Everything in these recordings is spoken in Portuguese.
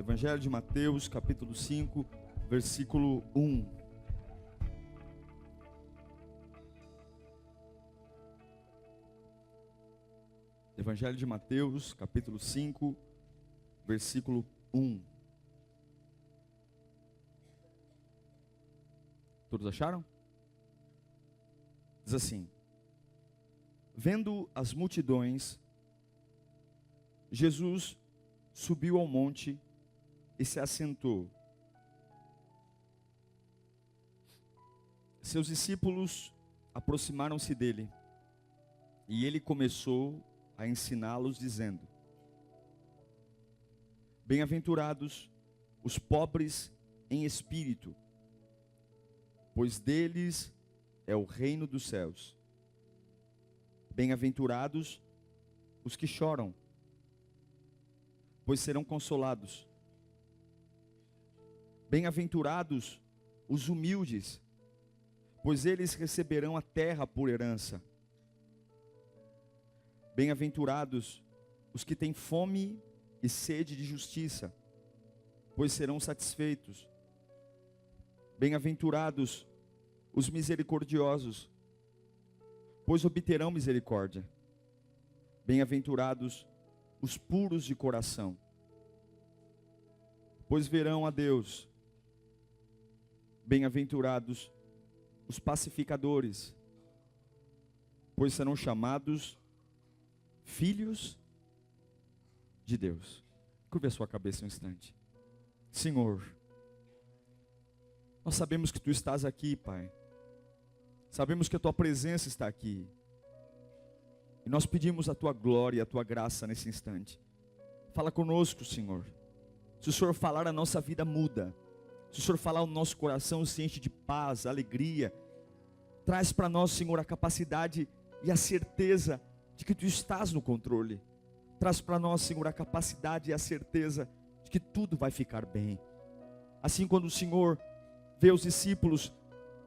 Evangelho de Mateus, capítulo 5, versículo 1. Evangelho de Mateus, capítulo 5, versículo 1. Todos acharam? Diz assim: vendo as multidões, Jesus subiu ao monte e se assentou. Seus discípulos aproximaram-se dele, e ele começou a ensiná-los, dizendo: bem-aventurados os pobres em espírito, pois deles é o reino dos céus. Bem-aventurados os que choram, pois serão consolados. Bem-aventurados os humildes, pois eles receberão a terra por herança. Bem-aventurados os que têm fome e sede de justiça, pois serão satisfeitos. Bem-aventurados os misericordiosos, pois obterão misericórdia. Bem-aventurados os puros de coração, pois verão a Deus. Bem-aventurados os pacificadores, pois serão chamados filhos de Deus. Curve a sua cabeça um instante. Senhor, nós sabemos que Tu estás aqui, Pai. Sabemos que a Tua presença está aqui. E nós pedimos a Tua glória e a Tua graça nesse instante. Fala conosco, Senhor. Se o Senhor falar, a nossa vida muda. Se o Senhor falar, o nosso coração se enche de paz, alegria. Traz para nós, Senhor, a capacidade e a certeza de que Tu estás no controle. Traz para nós, Senhor, a capacidade e a certeza de que tudo vai ficar bem. Assim, quando o Senhor vê os discípulos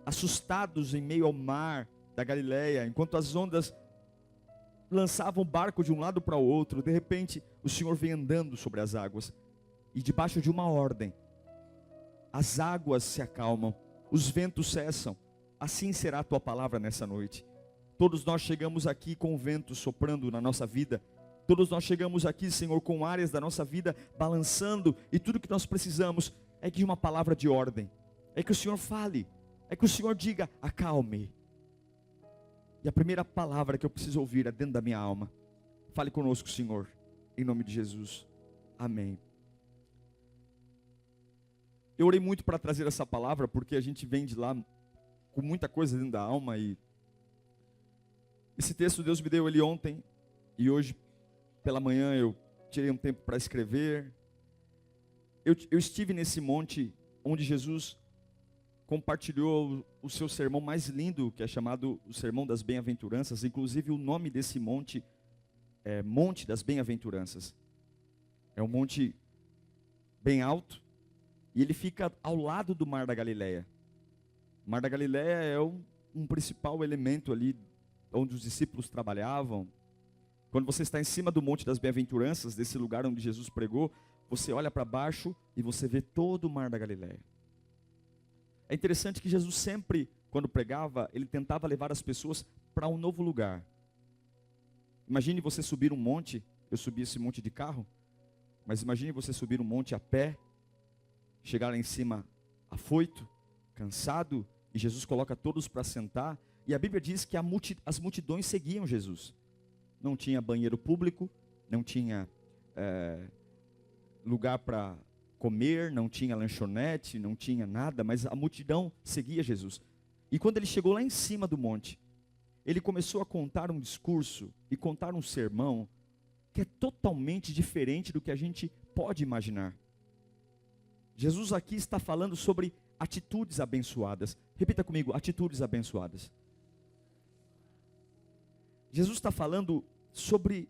assustados em meio ao mar da Galileia, enquanto as ondas lançavam o barco de um lado para o outro, de repente o Senhor vem andando sobre as águas, e debaixo de uma ordem, as águas se acalmam, os ventos cessam. Assim será a Tua palavra nessa noite. Todos nós chegamos aqui com o vento soprando na nossa vida. Todos nós chegamos aqui, Senhor, com áreas da nossa vida balançando, e tudo que nós precisamos é de uma palavra de ordem. É que o Senhor fale, é que o Senhor diga: acalme. E a primeira palavra que eu preciso ouvir é dentro da minha alma. Fale conosco, Senhor, em nome de Jesus. Amém. Eu orei muito para trazer essa palavra, porque a gente vem de lá com muita coisa dentro da alma, e esse texto Deus me deu ele ontem, e hoje pela manhã eu tirei um tempo para escrever. Eu estive nesse monte onde Jesus compartilhou o seu sermão mais lindo, que é chamado o Sermão das Bem-aventuranças. Inclusive o nome desse monte é Monte das Bem-aventuranças. É um monte bem alto, e ele fica ao lado do Mar da Galileia. O Mar da Galileia é um principal elemento ali onde os discípulos trabalhavam. Quando você está em cima do Monte das Bem-aventuranças, desse lugar onde Jesus pregou, você olha para baixo e você vê todo o Mar da Galileia. É interessante que Jesus sempre, quando pregava, ele tentava levar as pessoas para um novo lugar. Imagine você subir um monte. Eu subi esse monte de carro, mas imagine você subir um monte a pé, chegar lá em cima afoito, cansado, e Jesus coloca todos para sentar, e a Bíblia diz que as multidões seguiam Jesus. Não tinha banheiro público, não tinha lugar para comer, não tinha lanchonete, não tinha nada, mas a multidão seguia Jesus. E quando ele chegou lá em cima do monte, ele começou a contar um discurso e contar um sermão que é totalmente diferente do que a gente pode imaginar. Jesus aqui está falando sobre atitudes abençoadas. Repita comigo: atitudes abençoadas. Jesus está falando sobre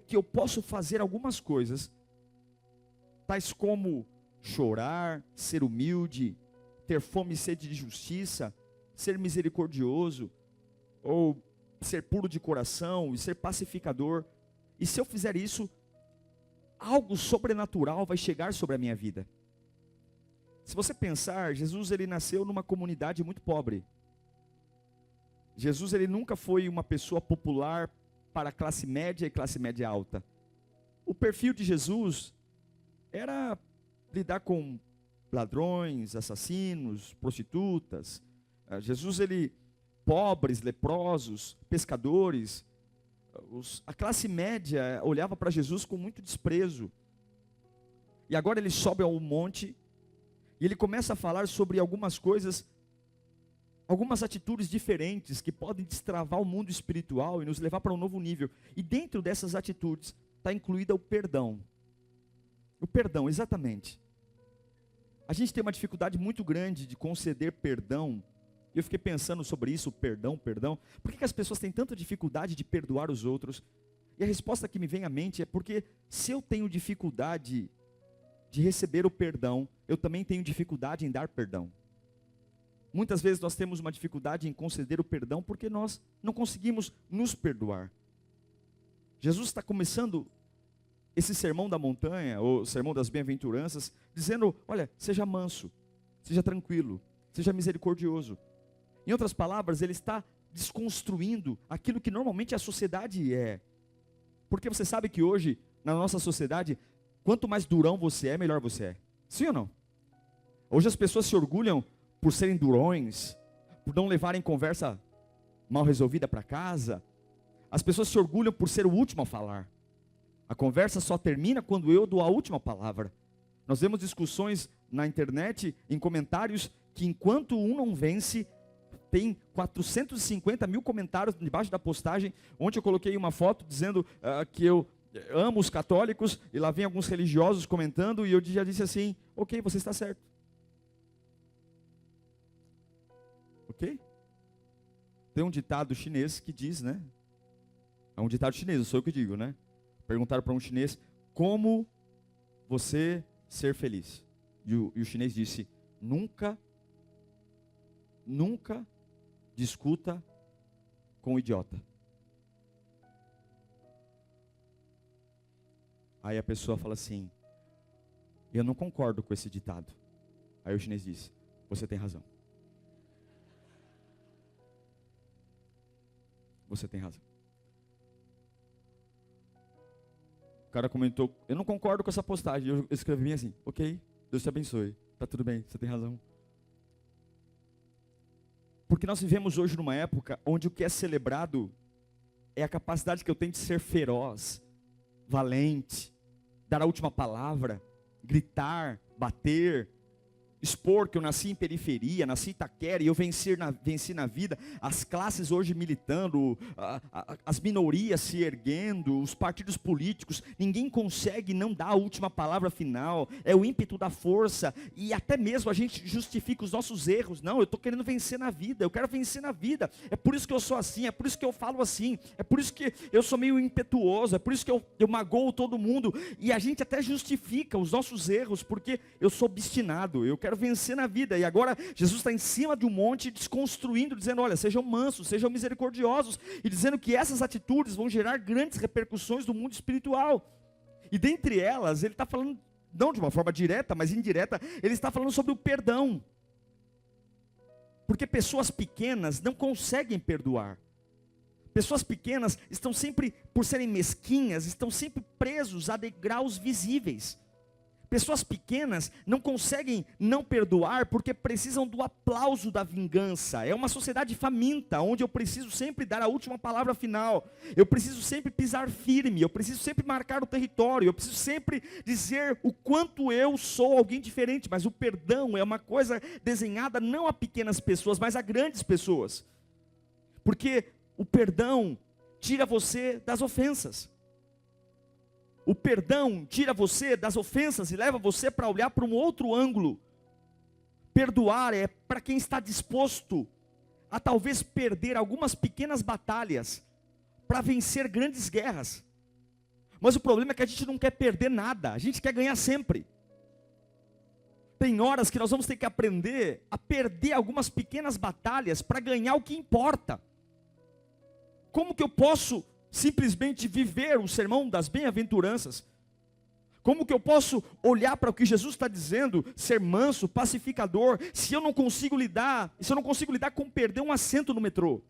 que eu posso fazer algumas coisas, tais como chorar, ser humilde, ter fome e sede de justiça, ser misericordioso, ou ser puro de coração e ser pacificador. E se eu fizer isso, algo sobrenatural vai chegar sobre a minha vida. Se você pensar, Jesus ele nasceu numa comunidade muito pobre. Jesus ele nunca foi uma pessoa popular para a classe média e classe média alta. O perfil de Jesus era lidar com ladrões, assassinos, prostitutas. Jesus ele, pobres, leprosos, pescadores. A classe média olhava para Jesus com muito desprezo. E agora ele sobe ao monte e ele começa a falar sobre algumas coisas, algumas atitudes diferentes que podem destravar o mundo espiritual e nos levar para um novo nível. E dentro dessas atitudes está incluída o perdão. O perdão, exatamente. A gente tem uma dificuldade muito grande de conceder perdão. Eu fiquei pensando sobre isso, perdão. Por que as pessoas têm tanta dificuldade de perdoar os outros? E a resposta que me vem à mente é porque se eu tenho dificuldade de receber o perdão, eu também tenho dificuldade em dar perdão. Muitas vezes nós temos uma dificuldade em conceder o perdão porque nós não conseguimos nos perdoar. Jesus está começando esse sermão da montanha, ou sermão das bem-aventuranças, dizendo, olha, seja manso, seja tranquilo, seja misericordioso. Em outras palavras, ele está desconstruindo aquilo que normalmente a sociedade é. Porque você sabe que hoje, na nossa sociedade, quanto mais durão você é, melhor você é. Sim ou não? Hoje as pessoas se orgulham por serem durões, por não levarem conversa mal resolvida para casa. As pessoas se orgulham por ser o último a falar. A conversa só termina quando eu dou a última palavra. Nós vemos discussões na internet, em comentários, que enquanto um não vence, tem 450 mil comentários debaixo da postagem. Ontem eu coloquei uma foto dizendo que eu amo os católicos, e lá vem alguns religiosos comentando, e eu já disse assim, ok, você está certo. Ok? Tem um ditado chinês que diz, né? É um ditado chinês, não sou eu que digo, né? Perguntaram para um chinês, como você ser feliz? E o chinês disse, nunca discuta com um idiota. Aí a pessoa fala assim, eu não concordo com esse ditado. Aí o chinês disse, você tem razão. Você tem razão. O cara comentou, eu não concordo com essa postagem. Eu escrevi bem assim, ok, Deus te abençoe, tá tudo bem, você tem razão. Porque nós vivemos hoje numa época onde o que é celebrado é a capacidade que eu tenho de ser feroz, valente, dar a última palavra, gritar, bater, expor que eu nasci em periferia, nasci em Itaquera e eu venci na vida, as classes hoje militando, as minorias se erguendo, os partidos políticos, ninguém consegue não dar a última palavra final, é o ímpeto da força, e até mesmo a gente justifica os nossos erros, não, eu estou querendo vencer na vida, eu quero vencer na vida, é por isso que eu sou assim, é por isso que eu falo assim, é por isso que eu sou meio impetuoso, é por isso que eu magoo todo mundo, e a gente até justifica os nossos erros, porque eu sou obstinado, eu quero vencer na vida. E agora Jesus está em cima de um monte desconstruindo, dizendo, olha, sejam mansos, sejam misericordiosos, e dizendo que essas atitudes vão gerar grandes repercussões no mundo espiritual. E dentre elas, ele está falando, não de uma forma direta, mas indireta, ele está falando sobre o perdão. Porque pessoas pequenas não conseguem perdoar. Pessoas pequenas estão sempre, por serem mesquinhas, estão sempre presos a degraus visíveis. Pessoas pequenas não conseguem não perdoar porque precisam do aplauso da vingança. É uma sociedade faminta, onde eu preciso sempre dar a última palavra final. Eu preciso sempre pisar firme, eu preciso sempre marcar o território, eu preciso sempre dizer o quanto eu sou alguém diferente. Mas o perdão é uma coisa desenhada não a pequenas pessoas, mas a grandes pessoas. Porque o perdão tira você das ofensas. O perdão tira você das ofensas e leva você para olhar para um outro ângulo. Perdoar é para quem está disposto a talvez perder algumas pequenas batalhas para vencer grandes guerras. Mas o problema é que a gente não quer perder nada, a gente quer ganhar sempre. Tem horas que nós vamos ter que aprender a perder algumas pequenas batalhas para ganhar o que importa. Como que eu posso simplesmente viver o sermão das bem-aventuranças Como que eu posso olhar para o que Jesus está dizendo, ser manso, pacificador, se eu não consigo lidar com perder um assento no metrô?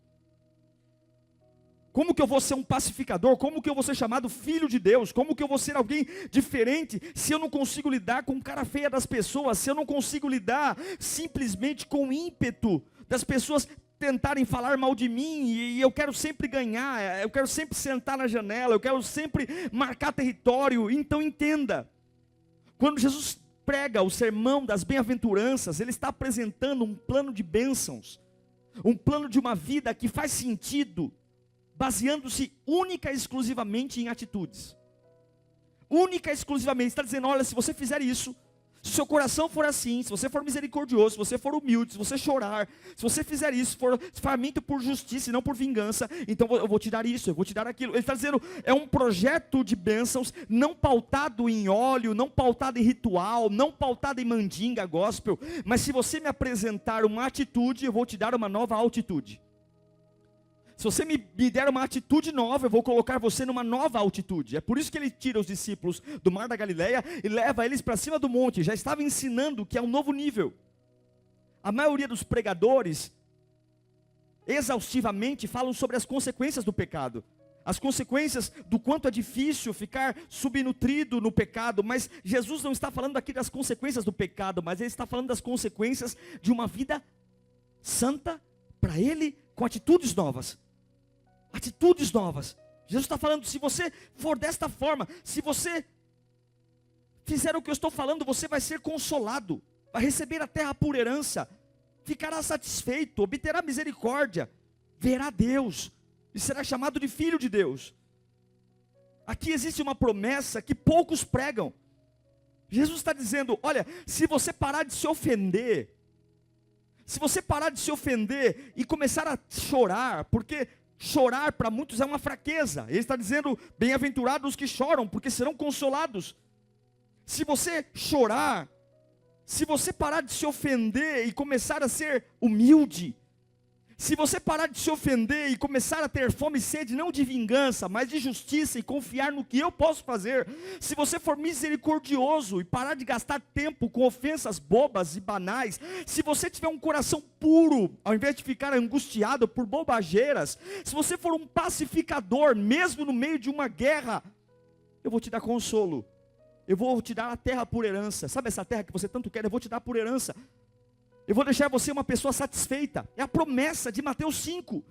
Como que eu vou ser um pacificador? Como que eu vou ser chamado filho de Deus? Como que eu vou ser alguém diferente se eu não consigo lidar com a cara feia das pessoas? Se eu não consigo lidar simplesmente com o ímpeto das pessoas tentarem falar mal de mim, e eu quero sempre ganhar, eu quero sempre sentar na janela, eu quero sempre marcar território. Então entenda, quando Jesus prega o sermão das bem-aventuranças, ele está apresentando um plano de bênçãos, um plano de uma vida que faz sentido, baseando-se única e exclusivamente em atitudes. Única e exclusivamente, está dizendo, olha, se você fizer isso, se o seu coração for assim, se você for misericordioso, se você for humilde, se você chorar, se você fizer isso, for faminto por justiça e não por vingança, então eu vou te dar isso, eu vou te dar aquilo. Ele está dizendo, é um projeto de bênçãos, não pautado em óleo, não pautado em ritual, não pautado em mandinga, gospel, mas se você me apresentar uma atitude, eu vou te dar uma nova altitude. Se você me der uma atitude nova, eu vou colocar você numa nova altitude. É por isso que ele tira os discípulos do mar da Galileia e leva eles para cima do monte. Já estava ensinando que é um novo nível. A maioria dos pregadores, exaustivamente, falam sobre as consequências do pecado. As consequências do quanto é difícil ficar subnutrido no pecado. Mas Jesus não está falando aqui das consequências do pecado, mas ele está falando das consequências de uma vida santa para ele, com atitudes novas. Atitudes novas. Jesus está falando, se você for desta forma, se você fizer o que eu estou falando, você vai ser consolado, vai receber a terra por herança, ficará satisfeito, obterá misericórdia, verá Deus, e será chamado de filho de Deus. Aqui existe uma promessa que poucos pregam. Jesus está dizendo, olha, se você parar de se ofender, se você parar de se ofender e começar a chorar, porque chorar para muitos é uma fraqueza. Ele está dizendo, bem-aventurados os que choram, porque serão consolados. Se você chorar, se você parar de se ofender e começar a ser humilde, se você parar de se ofender e começar a ter fome e sede, não de vingança, mas de justiça, e confiar no que eu posso fazer, se você for misericordioso e parar de gastar tempo com ofensas bobas e banais, se você tiver um coração puro, ao invés de ficar angustiado por bobageiras, se você for um pacificador, mesmo no meio de uma guerra, eu vou te dar consolo, eu vou te dar a terra por herança. Sabe essa terra que você tanto quer? Eu vou te dar por herança. Eu vou deixar você uma pessoa satisfeita. É a promessa de Mateus 5.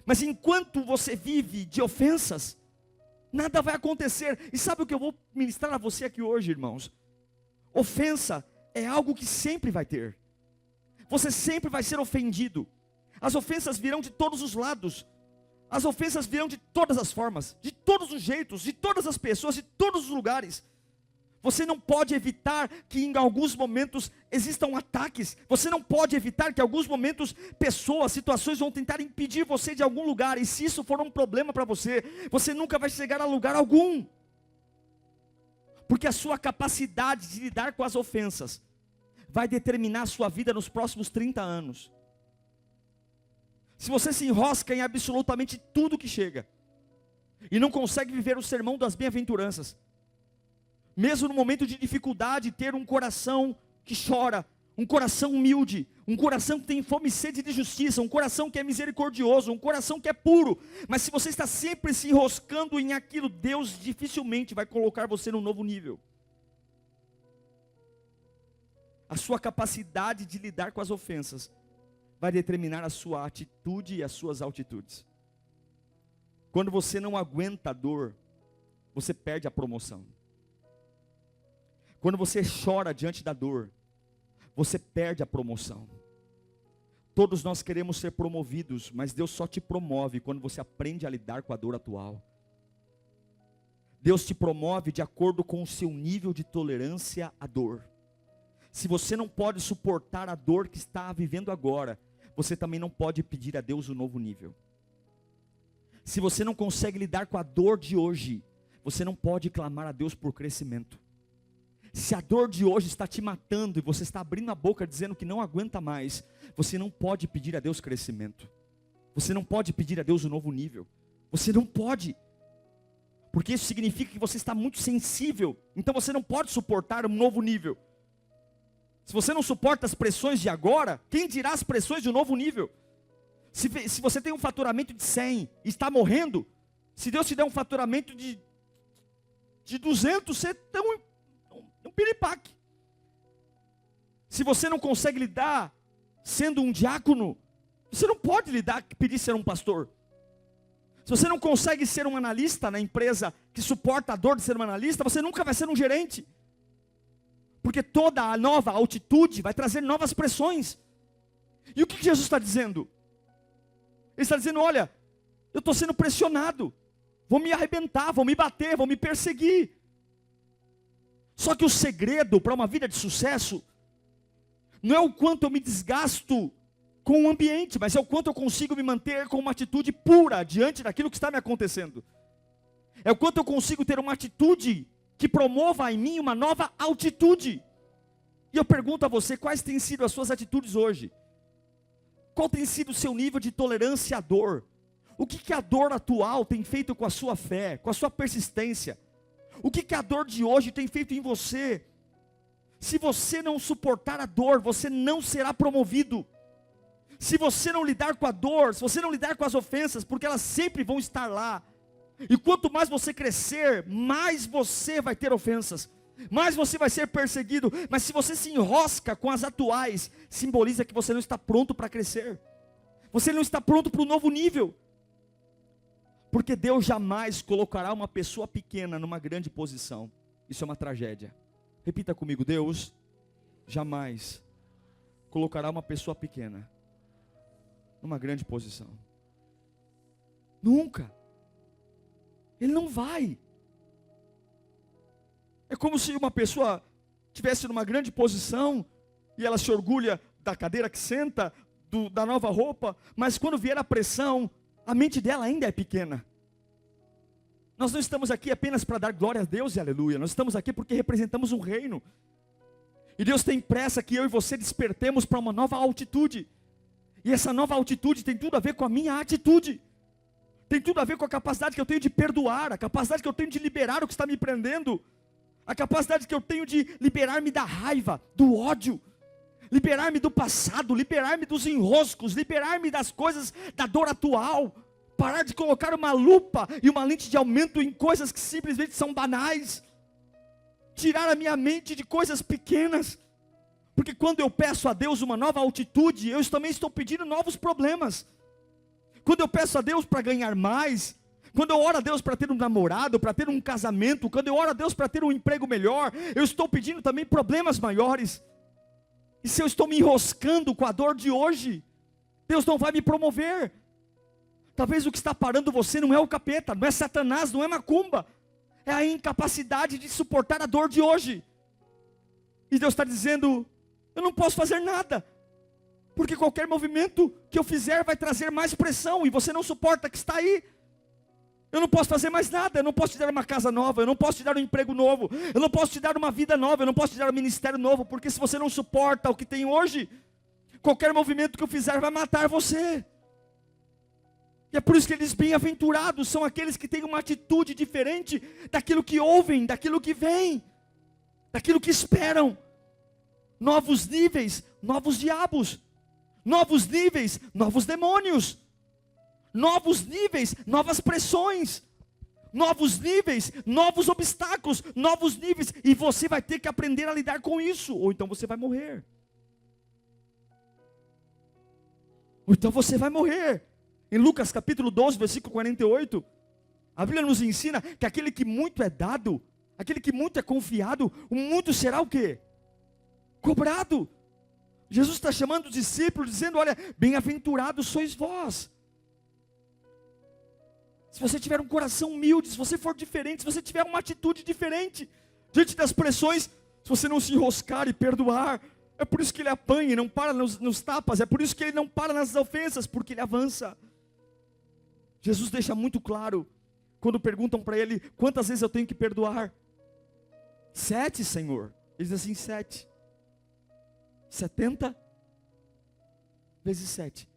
Mas enquanto você vive de ofensas, nada vai acontecer. E sabe o que eu vou ministrar a você aqui hoje, irmãos? Ofensa é algo que sempre vai ter. Você sempre vai ser ofendido. As ofensas virão de todos os lados. As ofensas virão de todas as formas, de todos os jeitos, de todas as pessoas, de todos os lugares. Você não pode evitar que em alguns momentos existam ataques. Você não pode evitar que em alguns momentos pessoas, situações vão tentar impedir você de algum lugar. E se isso for um problema para você, você nunca vai chegar a lugar algum. Porque a sua capacidade de lidar com as ofensas vai determinar a sua vida nos próximos 30 anos. Se você se enrosca em absolutamente tudo que chega e não consegue viver o sermão das bem-aventuranças, mesmo no momento de dificuldade, ter um coração que chora, um coração humilde, um coração que tem fome e sede de justiça, um coração que é misericordioso, um coração que é puro. Mas se você está sempre se enroscando em aquilo, Deus dificilmente vai colocar você num novo nível. A sua capacidade de lidar com as ofensas vai determinar a sua atitude e as suas altitudes. Quando você não aguenta a dor, você perde a promoção. Quando você chora diante da dor, você perde a promoção. Todos nós queremos ser promovidos, mas Deus só te promove quando você aprende a lidar com a dor atual. Deus te promove de acordo com o seu nível de tolerância à dor. Se você não pode suportar a dor que está vivendo agora, você também não pode pedir a Deus um novo nível. Se você não consegue lidar com a dor de hoje, você não pode clamar a Deus por crescimento. Se a dor de hoje está te matando e você está abrindo a boca dizendo que não aguenta mais, você não pode pedir a Deus crescimento. Você não pode pedir a Deus um novo nível. Você não pode. porque isso significa que você está muito sensível, então você não pode suportar um novo nível. Se você não suporta as pressões de agora, quem dirá as pressões de um novo nível? Se você tem um faturamento de 100 e está morrendo, se Deus te der um faturamento de 200, você é um piripaque. Se você não consegue lidar sendo um diácono, você não pode pedir ser um pastor. Se você não consegue ser um analista na empresa que suporta a dor de ser um analista, você nunca vai ser um gerente. Porque toda a nova altitude vai trazer novas pressões. E o que Jesus está dizendo? Ele está dizendo, olha, eu estou sendo pressionado. Vão me arrebentar, vão me bater, vão me perseguir. Só que o segredo para uma vida de sucesso não é o quanto eu me desgasto com o ambiente, mas é o quanto eu consigo me manter com uma atitude pura diante daquilo que está me acontecendo. É o quanto eu consigo ter uma atitude que promova em mim uma nova altitude. E eu pergunto a você, quais têm sido as suas atitudes hoje? Qual tem sido o seu nível de tolerância à dor? O que a dor atual tem feito com a sua fé, com a sua persistência? O que a dor de hoje tem feito em você? Se você não suportar a dor, você não será promovido. Se você não lidar com a dor, se você não lidar com as ofensas, porque elas sempre vão estar lá. E quanto mais você crescer, mais você vai ter ofensas, mais você vai ser perseguido. Mas se você se enrosca com as atuais, simboliza que você não está pronto para crescer. Você não está pronto para um novo nível. Porque Deus jamais colocará uma pessoa pequena numa grande posição. Isso é uma tragédia. Repita comigo, Deus jamais colocará uma pessoa pequena numa grande posição. Nunca. Ele não vai. É como se uma pessoa estivesse numa grande posição e ela se orgulha da cadeira que senta, da nova roupa, mas quando vier a pressão, a mente dela ainda é pequena. Nós não estamos aqui apenas para dar glória a Deus e aleluia. Nós estamos aqui porque representamos um reino. E Deus tem pressa que eu e você despertemos para uma nova altitude. E essa nova altitude tem tudo a ver com a minha atitude. Tem tudo a ver com a capacidade que eu tenho de perdoar, a capacidade que eu tenho de liberar o que está me prendendo, a capacidade que eu tenho de liberar-me da raiva, do ódio, liberar-me do passado, liberar-me dos enroscos, liberar-me das coisas da dor atual, parar de colocar uma lupa e uma lente de aumento em coisas que simplesmente são banais, tirar a minha mente de coisas pequenas, porque quando eu peço a Deus uma nova altitude, eu também estou pedindo novos problemas. Quando eu peço a Deus para ganhar mais, quando eu oro a Deus para ter um namorado, para ter um casamento, quando eu oro a Deus para ter um emprego melhor, eu estou pedindo também problemas maiores. E se eu estou me enroscando com a dor de hoje, Deus não vai me promover. Talvez o que está parando você não é o capeta, não é Satanás, não é macumba, é a incapacidade de suportar a dor de hoje. E Deus está dizendo, eu não posso fazer nada, porque qualquer movimento que eu fizer vai trazer mais pressão, e você não suporta que está aí. Eu não posso fazer mais nada, eu não posso te dar uma casa nova, eu não posso te dar um emprego novo, eu não posso te dar uma vida nova, eu não posso te dar um ministério novo, porque se você não suporta o que tem hoje, qualquer movimento que eu fizer vai matar você. E é por isso que eles bem-aventurados são aqueles que têm uma atitude diferente daquilo que ouvem, daquilo que vem, daquilo que esperam. Novos níveis, novos diabos. Novos níveis, novos demônios. Novos níveis, novas pressões. Novos níveis, novos obstáculos, novos níveis. E você vai ter que aprender a lidar com isso, ou então você vai morrer. Ou então você vai morrer. Em Lucas capítulo 12, versículo 48, a Bíblia nos ensina que aquele que muito é dado, aquele que muito é confiado, o muito será o quê? Cobrado. Jesus está chamando os discípulos, dizendo, olha, bem-aventurados sois vós. Se você tiver um coração humilde, se você for diferente, se você tiver uma atitude diferente, diante das pressões, se você não se enroscar e perdoar, é por isso que ele apanha e não para nos tapas, é por isso que ele não para nas ofensas, porque ele avança. Jesus deixa muito claro, quando perguntam para ele, quantas vezes eu tenho que perdoar? 7, Senhor. Ele diz assim, 7. 70 vezes 7.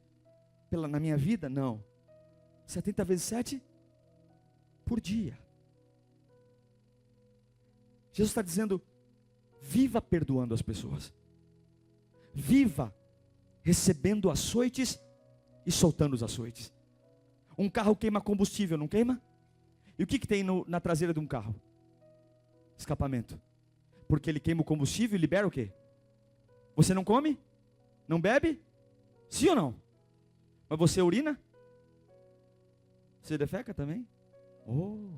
Na minha vida? Não. 70 vezes 7 por dia. Jesus está dizendo, viva perdoando as pessoas. Viva recebendo açoites e soltando os açoites. Um carro queima combustível, não queima? E o que tem na traseira de um carro? Escapamento. Porque ele queima o combustível e libera o quê? Você não come? Não bebe? Sim ou não? Mas você urina? Você defeca também? Oh.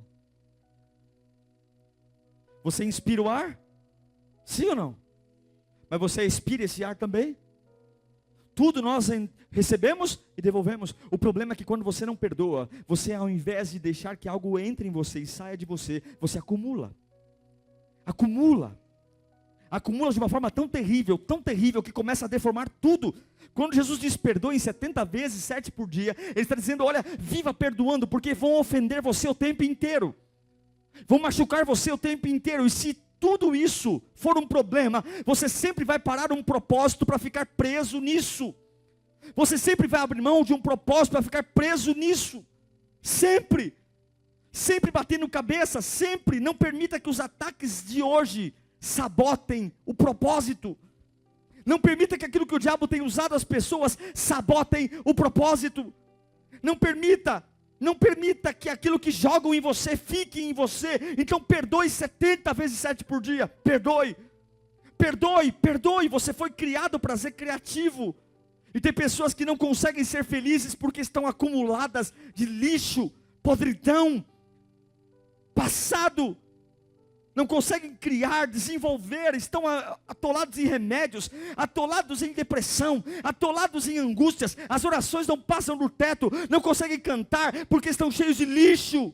Você inspira o ar? Sim ou não? Mas você expira esse ar também? Tudo nós recebemos e devolvemos. O problema é que quando você não perdoa, você, ao invés de deixar que algo entre em você e saia de você, você acumula. Acumula de uma forma tão terrível, que começa a deformar tudo. Quando Jesus diz perdoe 70 vezes, 7 por dia, Ele está dizendo, olha, viva perdoando, porque vão ofender você o tempo inteiro, vão machucar você o tempo inteiro, e se tudo isso for um problema, você sempre vai parar um propósito para ficar preso nisso, você sempre vai abrir mão de um propósito para ficar preso nisso, sempre batendo cabeça, sempre. Não permita que os ataques de hoje sabotem o propósito. Não permita que aquilo que o diabo tem usado as pessoas sabotem o propósito. Não permita que aquilo que jogam em você fique em você. Então perdoe 70 vezes 7 por dia. Perdoe. Você foi criado para ser criativo. E tem pessoas que não conseguem ser felizes porque estão acumuladas de lixo, podridão, passado. Não conseguem criar, desenvolver, estão atolados em remédios, atolados em depressão, atolados em angústias, as orações não passam do teto, não conseguem cantar porque estão cheios de lixo,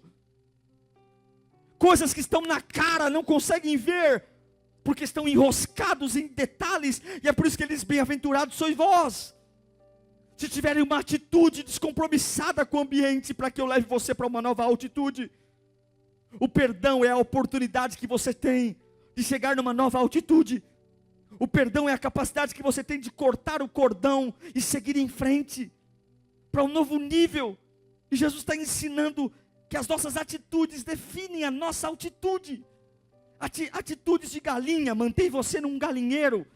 coisas que estão na cara, não conseguem ver, porque estão enroscados em detalhes, e é por isso que eles, bem-aventurados sois vós, se tiverem uma atitude descompromissada com o ambiente, para que eu leve você para uma nova altitude. O perdão é a oportunidade que você tem de chegar numa nova altitude. O perdão é a capacidade que você tem de cortar o cordão e seguir em frente para um novo nível. E Jesus está ensinando que as nossas atitudes definem a nossa altitude. Atitudes de galinha mantém você num galinheiro,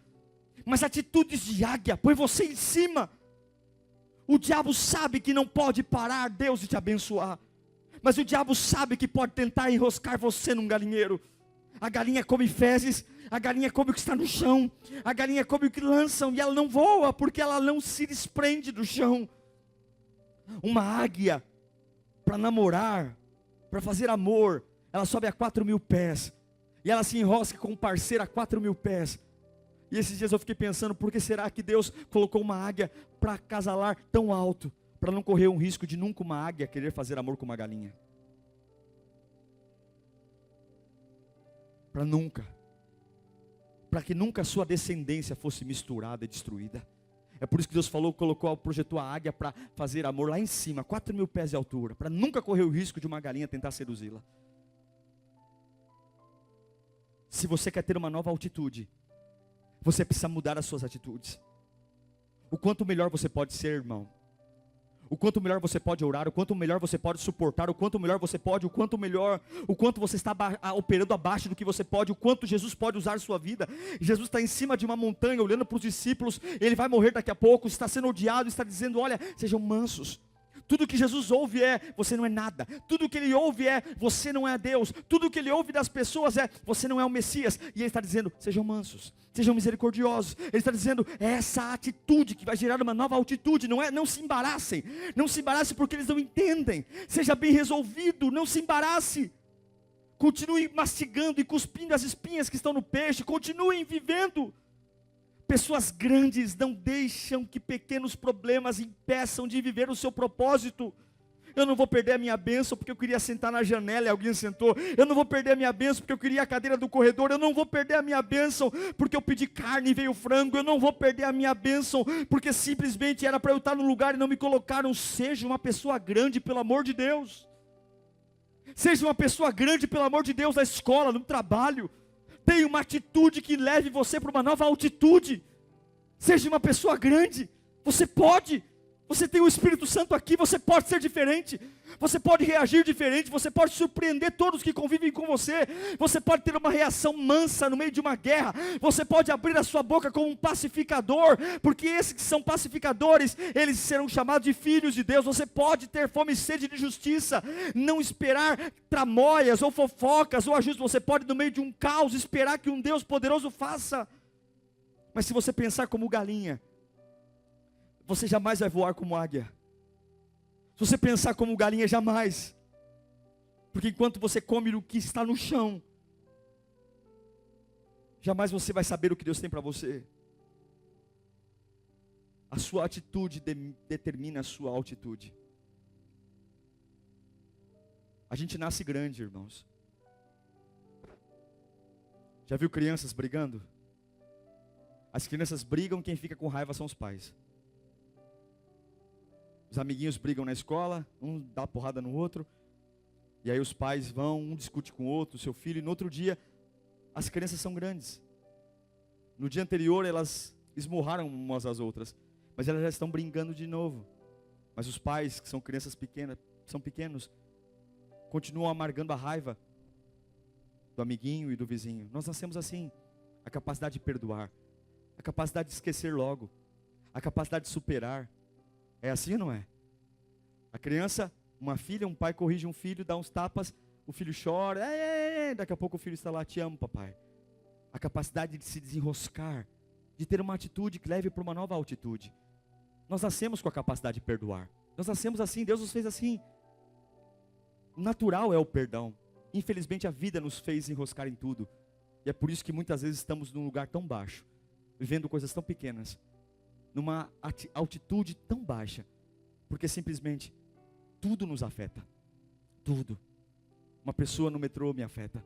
mas atitudes de águia põe você em cima. O diabo sabe que não pode parar Deus de te abençoar, mas o diabo sabe que pode tentar enroscar você num galinheiro. A galinha come fezes, a galinha come o que está no chão, a galinha come o que lançam, e ela não voa, porque ela não se desprende do chão. Uma águia, para namorar, para fazer amor, ela sobe a 4.000 pés, e ela se enrosca com um parceiro a 4.000 pés. E esses dias eu fiquei pensando, por que será que Deus colocou uma águia para acasalar tão alto? Para não correr um risco de nunca uma águia querer fazer amor com uma galinha. Para que nunca a sua descendência fosse misturada e destruída. É por isso que Deus projetou a águia para fazer amor lá em cima, 4.000 pés de altura, para nunca correr o risco de uma galinha tentar seduzi-la. Se você quer ter uma nova altitude, você precisa mudar as suas atitudes. O quanto melhor você pode ser, irmão, o quanto melhor você pode orar, o quanto melhor você pode suportar, o quanto melhor você pode, o quanto você está operando abaixo do que você pode, o quanto Jesus pode usar a sua vida. Jesus está em cima de uma montanha, olhando para os discípulos, ele vai morrer daqui a pouco, está sendo odiado, está dizendo, olha, sejam mansos. Tudo que Jesus ouve é, você não é nada. Tudo que ele ouve é, você não é Deus. Tudo que ele ouve das pessoas é, você não é o Messias. E ele está dizendo, sejam mansos, sejam misericordiosos. Ele está dizendo, é essa atitude que vai gerar uma nova altitude. Não se embaraçem. Não se embarace porque eles não entendem. Seja bem resolvido, não se embarace. Continue mastigando e cuspindo as espinhas que estão no peixe. Continuem vivendo. Pessoas grandes não deixam que pequenos problemas impeçam de viver o seu propósito. Eu não vou perder a minha bênção porque eu queria sentar na janela e alguém sentou. Eu não vou perder a minha bênção porque eu queria a cadeira do corredor. Eu não vou perder a minha bênção porque eu pedi carne e veio frango. Eu não vou perder a minha bênção porque simplesmente era para eu estar no lugar e não me colocaram. Seja uma pessoa grande, pelo amor de Deus. Seja uma pessoa grande, pelo amor de Deus, na escola, no trabalho. Tenha uma atitude que leve você para uma nova altitude. Seja uma pessoa grande. Você pode. Você tem o Espírito Santo aqui, você pode ser diferente, você pode reagir diferente, você pode surpreender todos que convivem com você, você pode ter uma reação mansa no meio de uma guerra, você pode abrir a sua boca como um pacificador, porque esses que são pacificadores, eles serão chamados de filhos de Deus. Você pode ter fome e sede de justiça, não esperar tramóias ou fofocas ou ajustes, você pode no meio de um caos esperar que um Deus poderoso faça. Mas se você pensar como galinha, você jamais vai voar como águia. Se você pensar como galinha, jamais. Porque enquanto você come o que está no chão, jamais você vai saber o que Deus tem para você. A sua atitude determina a sua altitude. A gente nasce grande, irmãos. Já viu crianças brigando? As crianças brigam, quem fica com raiva são os pais. Os amiguinhos brigam na escola, um dá porrada no outro, e aí os pais vão, um discute com o outro, seu filho, e no outro dia, as crianças são grandes. No dia anterior elas esmurraram umas às outras, mas elas já estão brincando de novo. Mas os pais, que são crianças pequenas, são pequenos, continuam amargando a raiva do amiguinho e do vizinho. Nós nascemos assim, a capacidade de perdoar, a capacidade de esquecer logo, a capacidade de superar. É assim ou não é? A criança, uma filha, um pai corrige um filho, dá uns tapas, o filho chora, daqui a pouco o filho está lá, te amo, papai. A capacidade de se desenroscar, de ter uma atitude que leve para uma nova altitude. Nós nascemos com a capacidade de perdoar. Nós nascemos assim, Deus nos fez assim. O natural é o perdão. Infelizmente a vida nos fez enroscar em tudo. E é por isso que muitas vezes estamos num lugar tão baixo, vivendo coisas tão pequenas, numa altitude tão baixa, porque simplesmente tudo nos afeta, tudo. Uma pessoa no metrô me afeta,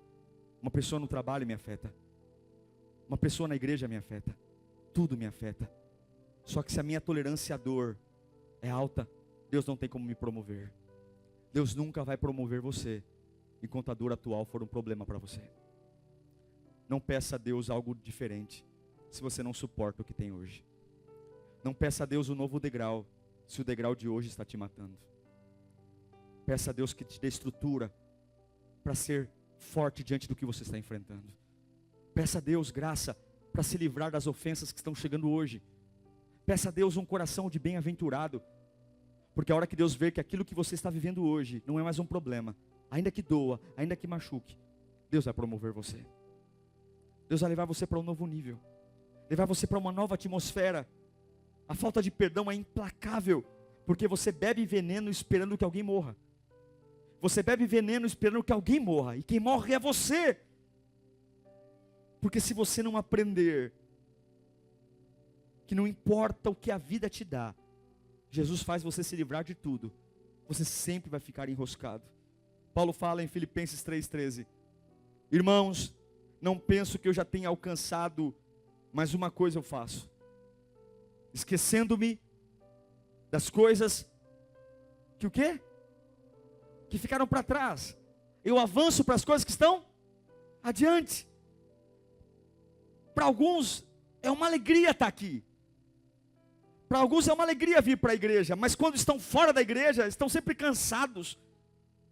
uma pessoa no trabalho me afeta, uma pessoa na igreja me afeta, tudo me afeta. Só que se a minha tolerância à dor é alta, Deus não tem como me promover. Deus nunca vai promover você enquanto a dor atual for um problema para você. Não peça a Deus algo diferente se você não suporta o que tem hoje. Não peça a Deus um novo degrau, se o degrau de hoje está te matando. Peça a Deus que te dê estrutura para ser forte diante do que você está enfrentando. Peça a Deus graça para se livrar das ofensas que estão chegando hoje. Peça a Deus um coração de bem-aventurado, porque a hora que Deus ver que aquilo que você está vivendo hoje não é mais um problema, ainda que doa, ainda que machuque, Deus vai promover você. Deus vai levar você para um novo nível, levar você para uma nova atmosfera. A falta de perdão é implacável, porque você bebe veneno esperando que alguém morra. Você bebe veneno esperando que alguém morra, e quem morre é você. Porque se você não aprender que não importa o que a vida te dá, Jesus faz você se livrar de tudo, você sempre vai ficar enroscado. Paulo fala em Filipenses 3,13: irmãos, não penso que eu já tenha alcançado, mas uma coisa eu faço, esquecendo-me das coisas que o quê? Que ficaram para trás, eu avanço para as coisas que estão adiante. Para alguns é uma alegria estar aqui, para alguns é uma alegria vir para a igreja, mas quando estão fora da igreja, estão sempre cansados,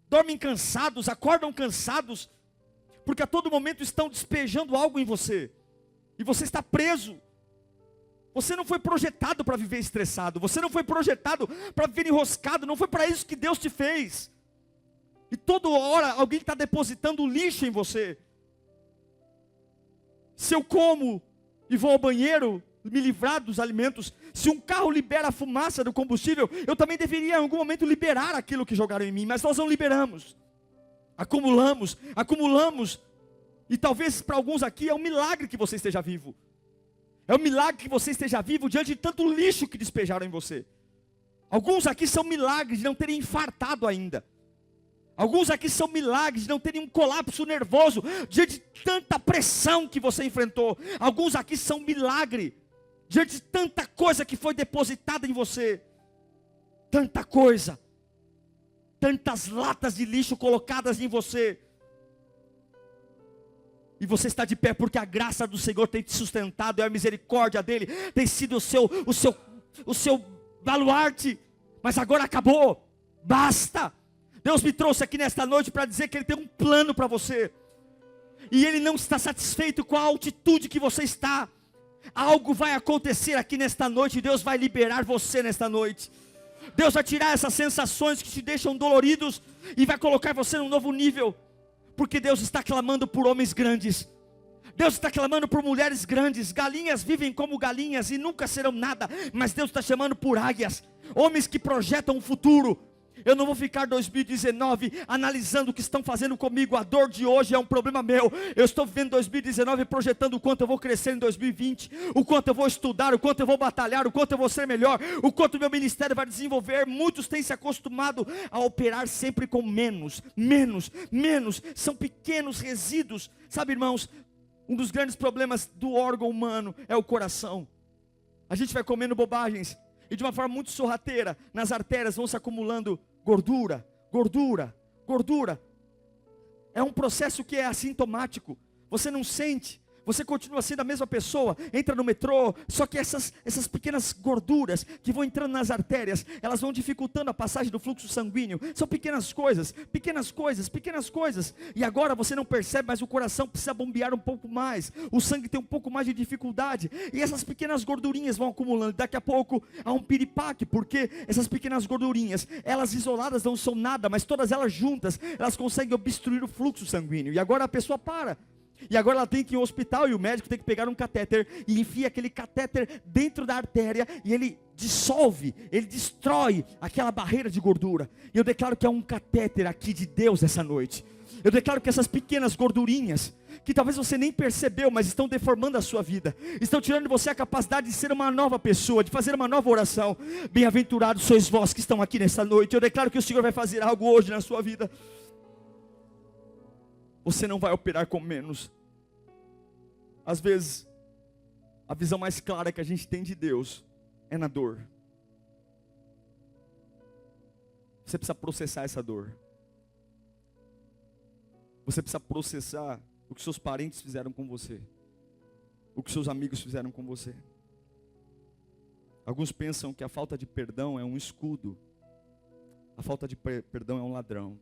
dormem cansados, acordam cansados, porque a todo momento estão despejando algo em você, e você está preso. Você não foi projetado para viver estressado, você não foi projetado para viver enroscado, não foi para isso que Deus te fez. E toda hora alguém está depositando lixo em você. Se eu como e vou ao banheiro, me livrar dos alimentos, se um carro libera a fumaça do combustível, eu também deveria em algum momento liberar aquilo que jogaram em mim, mas nós não liberamos. Acumulamos, e talvez para alguns aqui é um milagre que você esteja vivo. É um milagre que você esteja vivo diante de tanto lixo que despejaram em você. Alguns aqui são milagres de não terem infartado ainda. Alguns aqui são milagres de não terem um colapso nervoso diante de tanta pressão que você enfrentou. Alguns aqui são milagre diante de tanta coisa que foi depositada em você. Tanta coisa. Tantas latas de lixo colocadas em você. E você está de pé porque a graça do Senhor tem te sustentado, é a misericórdia dele, tem sido o seu baluarte, mas agora acabou, basta. Deus me trouxe aqui nesta noite para dizer que Ele tem um plano para você, e Ele não está satisfeito com a altitude que você está. Algo vai acontecer aqui nesta noite, Deus vai liberar você nesta noite. Deus vai tirar essas sensações que te deixam doloridos, e vai colocar você num novo nível, porque Deus está clamando por homens grandes. Deus está clamando por mulheres grandes. Galinhas vivem como galinhas e nunca serão nada, mas Deus está chamando por águias, homens que projetam um futuro. Eu não vou ficar 2019 analisando o que estão fazendo comigo. A dor de hoje é um problema meu. Eu estou vivendo 2019 projetando o quanto eu vou crescer em 2020, o quanto eu vou estudar, o quanto eu vou batalhar, o quanto eu vou ser melhor, o quanto o meu ministério vai desenvolver. Muitos têm se acostumado a operar sempre com menos. São pequenos resíduos. Sabe, irmãos, um dos grandes problemas do órgão humano é o coração. A gente vai comendo bobagens, e de uma forma muito sorrateira, nas artérias vão se acumulando gordura. É um processo que é assintomático. Você não sente, você continua sendo a mesma pessoa, entra no metrô, só que essas pequenas gorduras que vão entrando nas artérias, elas vão dificultando a passagem do fluxo sanguíneo. São pequenas coisas, e agora você não percebe, mas o coração precisa bombear um pouco mais, o sangue tem um pouco mais de dificuldade, e essas pequenas gordurinhas vão acumulando. Daqui a pouco há um piripaque, porque essas pequenas gordurinhas, elas isoladas não são nada, mas todas elas juntas, elas conseguem obstruir o fluxo sanguíneo, e agora a pessoa para. E agora ela tem que ir ao hospital, e o médico tem que pegar um catéter e enfia aquele catéter dentro da artéria, e ele dissolve, ele destrói aquela barreira de gordura. E eu declaro que é um catéter aqui de Deus essa noite. Eu declaro que essas pequenas gordurinhas, que talvez você nem percebeu, mas estão deformando a sua vida, estão tirando de você a capacidade de ser uma nova pessoa, de fazer uma nova oração. Bem-aventurados sois vós que estão aqui nessa noite. Eu declaro que o Senhor vai fazer algo hoje na sua vida. Você não vai operar com menos. Às vezes, a visão mais clara que a gente tem de Deus é na dor. Você precisa processar essa dor. Você precisa processar o que seus parentes fizeram com você, o que seus amigos fizeram com você. Alguns pensam que a falta de perdão é um escudo, a falta de perdão é um ladrão.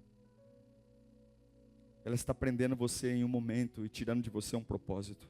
Ela está prendendo você em um momento e tirando de você um propósito.